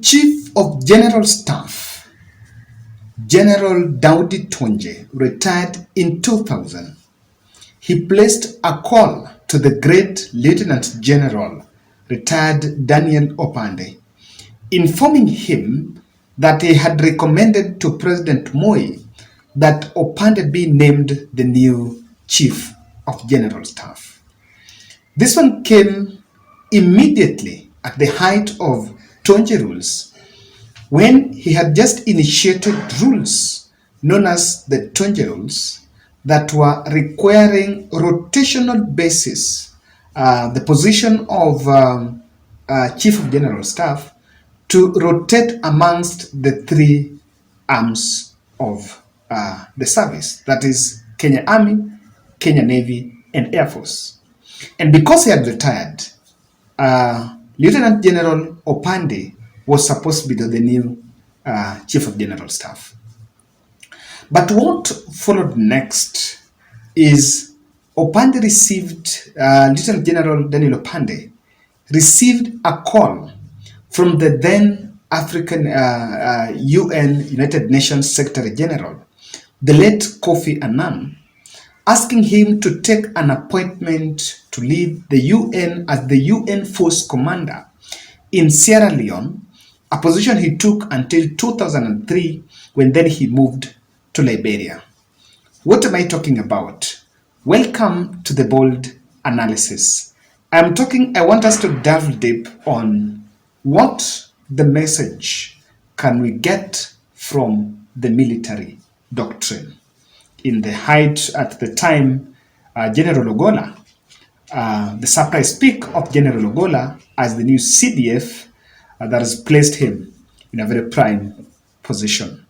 Chief of General Staff, General Daudi Tonje, retired in 2000. He placed a call to the great Lieutenant General, retired Daniel Opande, informing him that he had recommended to President Moi that Opande be named the new Chief of General Staff. This one came immediately at the height of Tonje rules, when he had just initiated rules known as the Tonje rules that were requiring rotational basis, the position of Chief of General Staff to rotate amongst the three arms of the service, that is Kenya Army, Kenya Navy, and Air Force. And because he had retired, Lieutenant General Opande was supposed to be the new Chief of General Staff. But what followed next is Opande received, Lieutenant General Daniel Opande received a call from the then African UN United Nations Secretary General, the late Kofi Annan, asking him to take an appointment to lead the UN as the UN Force Commander in Sierra Leone, a position he took until 2003, when then he moved to Liberia. What am I talking about? Welcome to the Bold Analysis. I want us to delve deep on what the message can we get from the military doctrine. In the height at the time, General Ogolla, the surprise pick of General Ogolla as the new CDF that has placed him in a very prime position.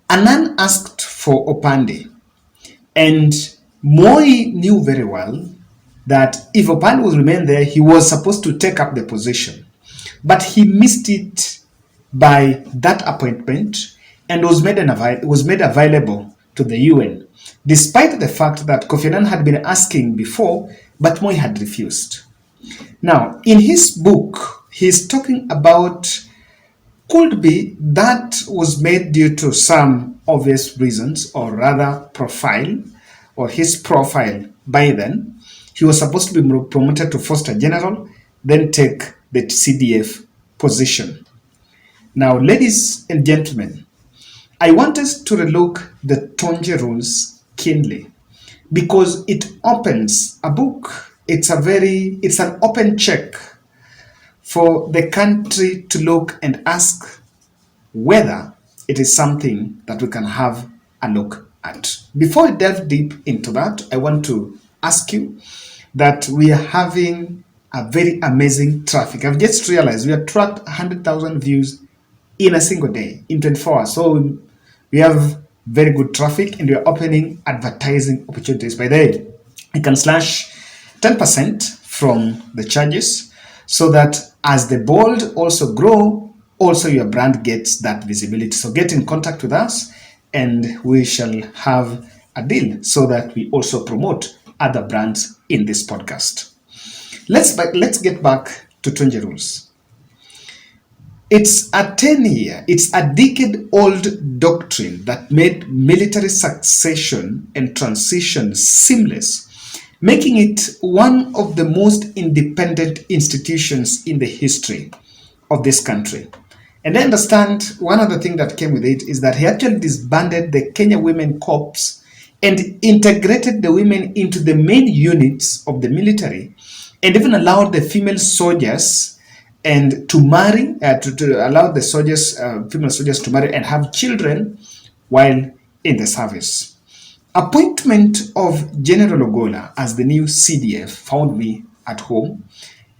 Annan asked for Opande, and Moi knew very well that if Opande was remain there, he was supposed to take up the position. But he missed it by that appointment and was made available to the UN, despite the fact that Kofi Annan had been asking before, but Moi had refused. Now, in his book, he's talking about, could be that was made due to some obvious reasons, or rather profile, or his profile by then. He was supposed to be promoted to Foster General, then take the CDF position. Now, ladies and gentlemen, I want us to relook the Tonje rules keenly, because it opens a book. It's an open check for the country to look and ask whether it is something that we can have a look at. Before I delve deep into that, I want to ask you that we are having a very amazing traffic. I've just realized we have tracked 100,000 views in a single day, in 24 hours. So we have very good traffic, and we are opening advertising opportunities. By the way, you can slash 10% from the charges, so that as the Bold also grow, also your brand gets that visibility. So get in contact with us, and we shall have a deal so that we also promote other brands in this podcast. Let's get back to Tonje rules. It's a decade-old doctrine that made military succession and transition seamless, making it one of the most independent institutions in the history of this country. And I understand one other thing that came with it is that he actually disbanded the Kenya Women Corps and integrated the women into the main units of the military, and even allowed the female soldiers and to marry, to allow the soldiers, female soldiers to marry and have children while in the service. Appointment of General Ogolla as the new CDF found me at home.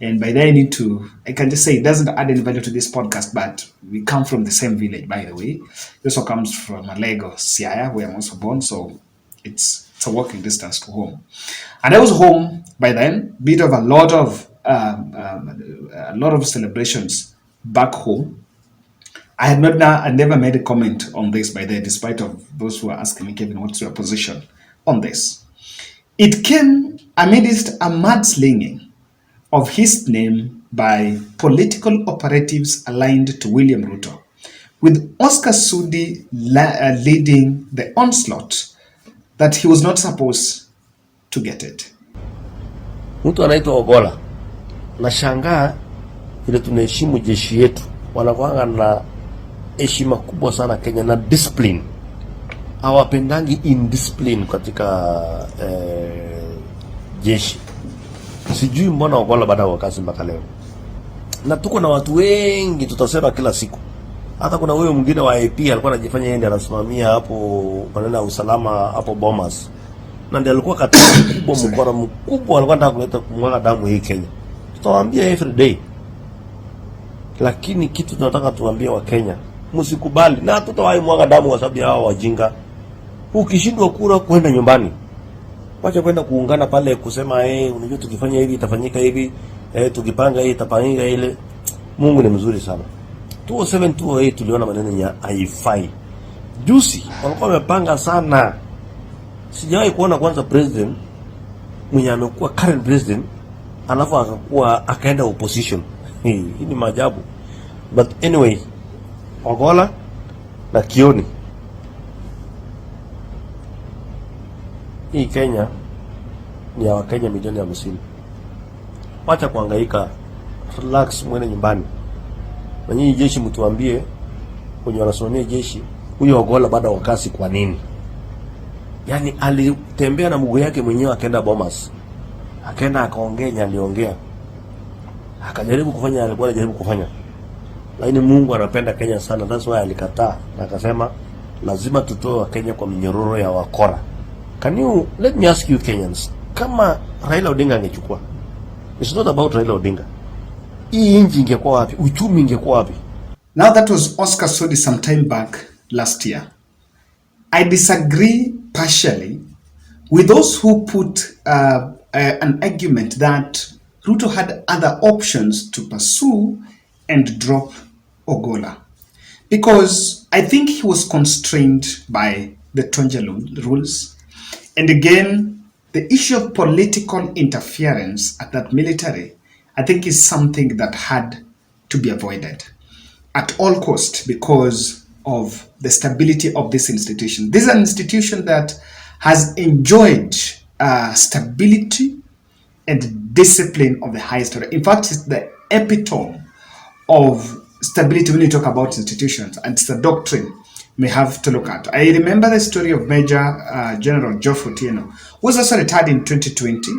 And by that I can just say it doesn't add any value to this podcast, but we come from the same village, by the way. He also comes from Lagos, Siaya, where I'm also born, so it's a walking distance to home. And I was home by then, bit of a lot of celebrations back home. I never made a comment on this by then, despite of those who are asking me, Kevin, what's your position on this? It came amidst a mudslinging of his name by political operatives aligned to William Ruto, with Oscar Sudi leading the onslaught that he was not supposed to get it. Mtu anaitwa Ogolla. Nashangaa ile tunaheshimu jeshi yetu. Wanakuanga na heshima kubwa sana Kenya na discipline. Hawapendangi indiscipline katika jeshi. Sijui mbona Ogolla baada ya kazi mpaka leo. Na tuko na watu wengi tutasema kila siku. Hata kuna huyo mwingine wa AP alikuwa anajifanya yeye ndiye anasimamia hapo maneno usalama hapo Bomas. Na ndiye alikuwa katibu mkubwa mkora mkubwa alikuwa anataka kuleta kumwaga damu hii Kenya. Tutawaambia every day. Lakini kitu tunataka tuambie wa Kenya, msikubali na tutawahi mwaga damu kwa sababu ya hao wajinga. Ukishindwa kura kwenda nyumbani. Wacha kwenda kuungana pale kusema unajua tukifanya hivi itafanyika hivi, tukipanga hii itafanyika ile. Mungu ni mzuri sana. 207 208 tuliona maneno ya haifai. Juzi walikuwa wamepanga sana. Sijawahi kuona kwanza president mwenye amekuwa current president alafu akaenda opposition. Hii ni maajabu. But anyway, Ogolla na Kioni. Hii Kenya ni ya Wakenya milioni 50. Wacha kuhangaika. Relax, mwende nyumbani. Na nyinyi jeshi mtuambie kwenye wanasimamia jeshi huyo Ogolla baada ya wakasi kwa nini? Yaani alitembea na mguu yake mwenyewe akaenda Bomas. Akaenda akaongea aliongea. Akajaribu kufanya alikuwa anajaribu kufanya. Lakini Mungu anapenda Kenya sana. That's why alikataa na akasema lazima tutoe Kenya kwa minyororo ya wakora. Can you let me ask you Kenyans, kama Raila Odinga angechukua. It's not about Raila Odinga. Hii inji ingekuwa wapi? Uchumi ingekuwa wapi? Now that was Oscar Sudi some time back last year. I disagree partially with those who put an argument that Ruto had other options to pursue and drop Ogolla, because I think he was constrained by the Tonje rules. And again, the issue of political interference at that military, I think, is something that had to be avoided at all cost because of the stability of this institution. This is an institution that has enjoyed stability and discipline of the highest order. In fact, it's the epitome of stability when you talk about institutions, and it's the doctrine we have to look at. I remember the story of Major General Geoffrey Otieno, who was also retired in 2020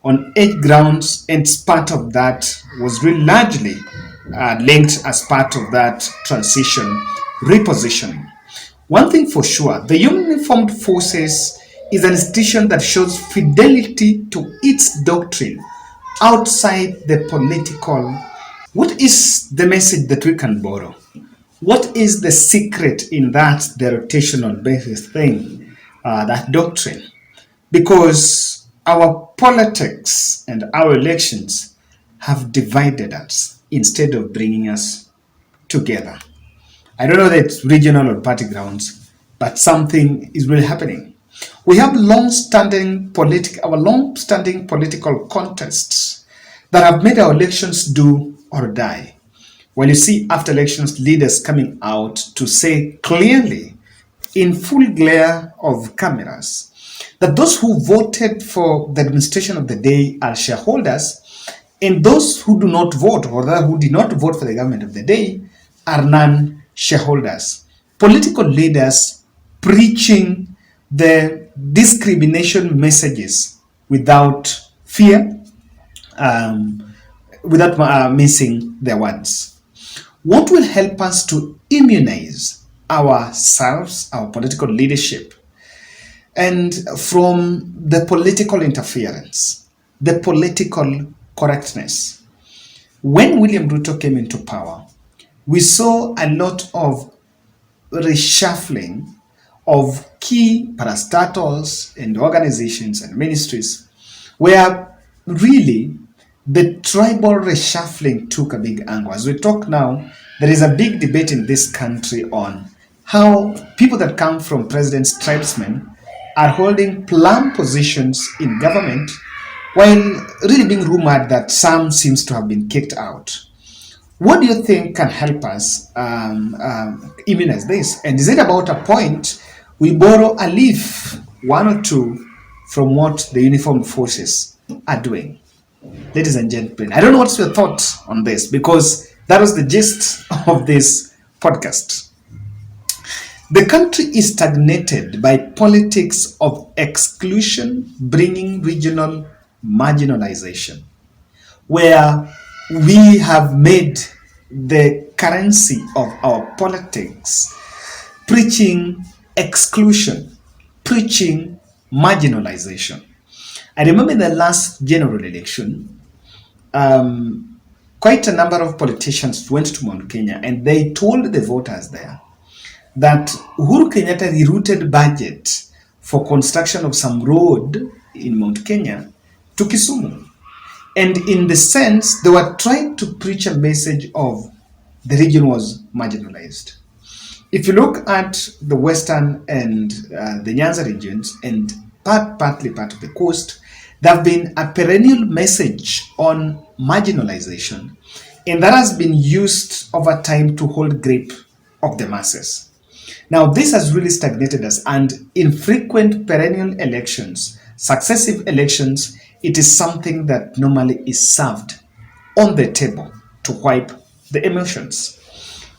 on 8 grounds, and part of that was really largely linked as part of that transition repositioning. One thing for sure, the Uniformed Forces is an institution that shows fidelity to its doctrine outside the political. What is the message that we can borrow? What is the secret in that, the rotational basis thing, that doctrine? Because our politics and our elections have divided us instead of bringing us together. I don't know that it's regional or party grounds, but something is really happening. We have our long-standing political contests that have made our elections do or die. When you see after elections leaders coming out to say clearly in full glare of cameras that those who voted for the administration of the day are shareholders, and those who do not vote, or who did not vote for the government of the day, are non-shareholders. Political leaders preaching the discrimination messages without fear, without missing their words. What will help us to immunize ourselves, our political leadership, and from the political interference, the political correctness? When William Ruto came into power, we saw a lot of reshuffling of key parastatals and organizations and ministries, where really the tribal reshuffling took a big angle. As we talk now, there is a big debate in this country on how people that come from president's tribesmen are holding plum positions in government while really being rumored that some seems to have been kicked out. What do you think can help us immunize this? And is it about a point we borrow a leaf, one or two, from what the uniformed forces are doing? Ladies and gentlemen, I don't know what's your thoughts on this, because that was the gist of this podcast. The country is stagnated by politics of exclusion, bringing regional marginalization, where we have made the currency of our politics preaching exclusion, preaching marginalization. I remember in the last general election, quite a number of politicians went to Mount Kenya and they told the voters there that Uhuru Kenyatta rerouted budget for construction of some road in Mount Kenya to Kisumu. And in the sense, they were trying to preach a message of the region was marginalized. If you look at the western and the Nyanza regions and partly part of the coast, there have been a perennial message on marginalization, and that has been used over time to hold grip of the masses. Now, this has really stagnated us, and in frequent perennial elections, successive elections, it is something that normally is served on the table to wipe the emotions.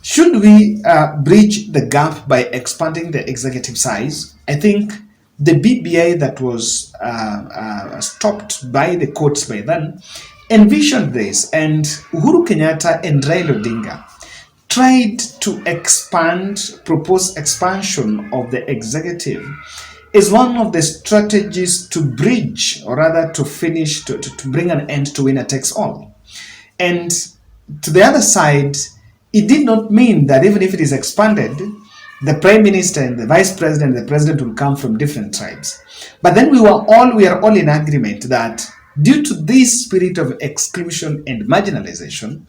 Should we bridge the gap by expanding the executive size? I think the BBI that was stopped by the courts by then envisioned this, and Uhuru Kenyatta and Raila Odinga tried to propose expansion of the executive is one of the strategies to bridge, or rather to finish, to bring an end to winner takes all. And to the other side, it did not mean that even if it is expanded, the prime minister and the vice president and the president will come from different tribes. But then we are all in agreement that due to this spirit of exclusion and marginalization,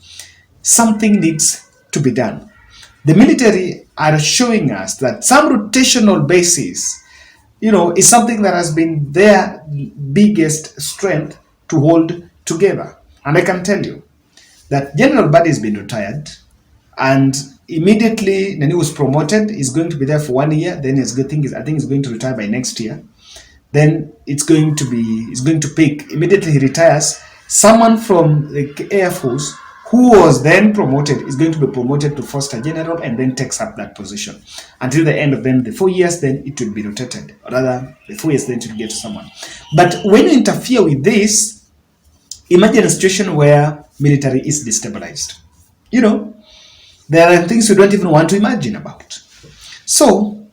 something needs to be done. The military are showing us that some rotational basis, is something that has been their biggest strength to hold together. And I can tell you that General Badi has been retired, and immediately Nani was promoted. He's going to be there for 1 year. Then I think he's going to retire by next year. Then he's going to pick, immediately he retires, someone from the Air Force who was then promoted is going to be promoted to Foster General and then takes up that position until the end of the 4 years. Then it will be rotated, or rather the 4 years then to get to someone. But when you interfere with this, imagine a situation where military is destabilized. There are things you don't even want to imagine about. So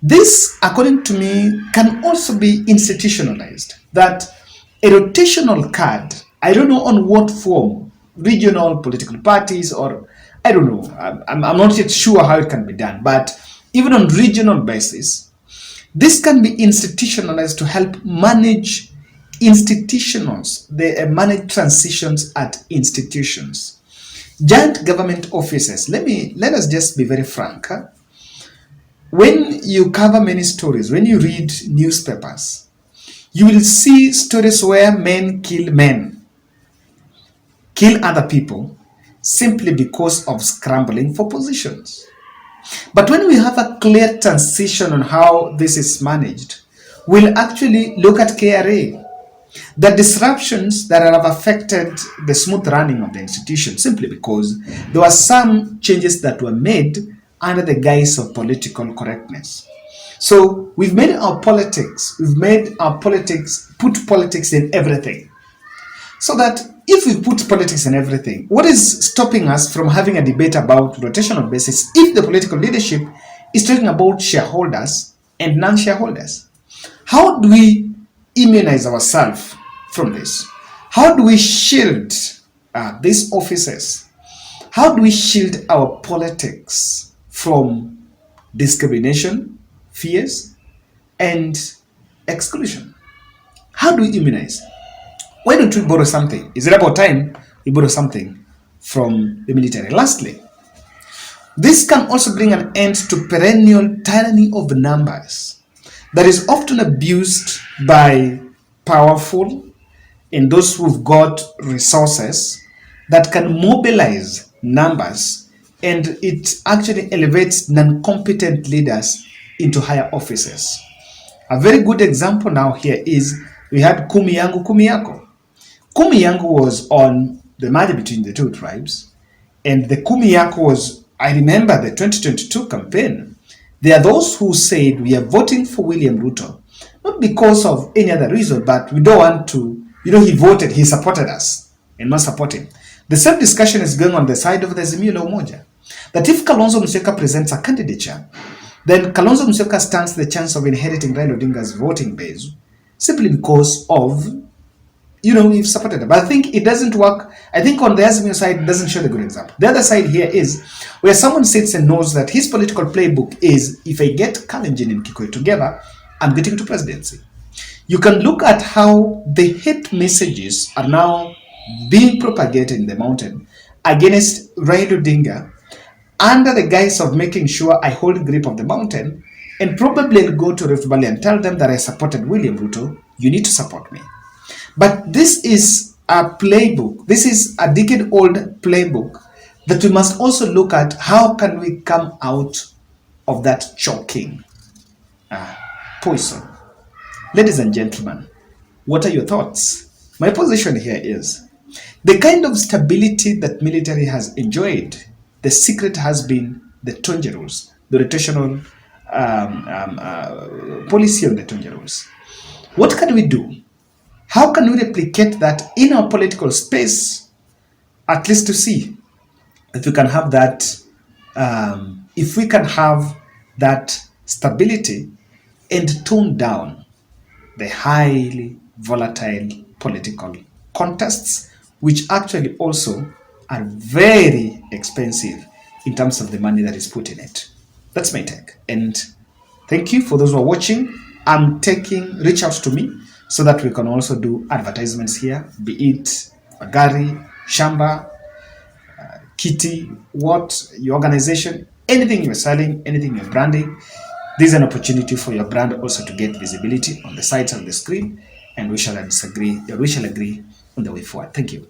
this, according to me, can also be institutionalized, that a rotational card, I don't know on what form, regional political parties, or I don't know, I'm not yet sure how it can be done, but even on regional basis, this can be institutionalized to help manage manage transitions at institutions. Giant government offices, let us just be very frank. When you cover many stories, when you read newspapers, you will see stories where men, kill other people simply because of scrambling for positions. But when we have a clear transition on how this is managed, we'll actually look at KRA, the disruptions that have affected the smooth running of the institution, simply because there were some changes that were made under the guise of political correctness. So we've made our politics put politics in everything. So that if we put politics in everything, what is stopping us from having a debate about rotational basis if the political leadership is talking about shareholders and non-shareholders? How do we immunize ourselves from this? How do we shield these offices? How do we shield our politics from discrimination, fears, and exclusion? How do we immunize? Why don't we borrow something? Is it about time we borrow something from the military? Lastly, this can also bring an end to perennial tyranny of numbers that is often abused by powerful and those who've got resources that can mobilize numbers, and it actually elevates non-competent leaders into higher offices. A very good example now here is we had Kumi Yangu Kumi Yako. Kumi Yangu was on the merger between the two tribes, and the Kumi Yako was, I remember the 2022 campaign. There are those who said we are voting for William Ruto, not because of any other reason, but we don't want to, he voted, he supported us, and must support him. The same discussion is going on the side of the Azimio la Umoja, that if Kalonzo Musyoka presents a candidature, then Kalonzo Musyoka stands the chance of inheriting Raila Odinga's voting base simply because of, we've supported it. But I think it doesn't work. I think on the Azimio side, it doesn't show the good example. The other side here is where someone sits and knows that his political playbook is, if I get Kalenjin and Kikuyu together, I'm getting to presidency. You can look at how the hate messages are now being propagated in the mountain against Raila Odinga under the guise of making sure I hold grip of the mountain, and probably go to Rift Valley and tell them that I supported William Ruto, you need to support me. But this is a playbook. This is a decade-old playbook that we must also look at. How can we come out of that choking poison? Ladies and gentlemen, what are your thoughts? My position here is the kind of stability that military has enjoyed, the secret has been the Tonje rules, the rotational policy on the Tonje rules. What can we do? How can we replicate that in our political space, at least to see if we can have that, stability and tone down the highly volatile political contests, which actually also are very expensive in terms of the money that is put in it. That's my take. And thank you for those who are watching. Reach out to me so that we can also do advertisements here, be it Magari, Shamba, Kitty, what, your organization, anything you're selling, anything you're branding. This is an opportunity for your brand also to get visibility on the sides of the screen, and we shall agree on the way forward. Thank you.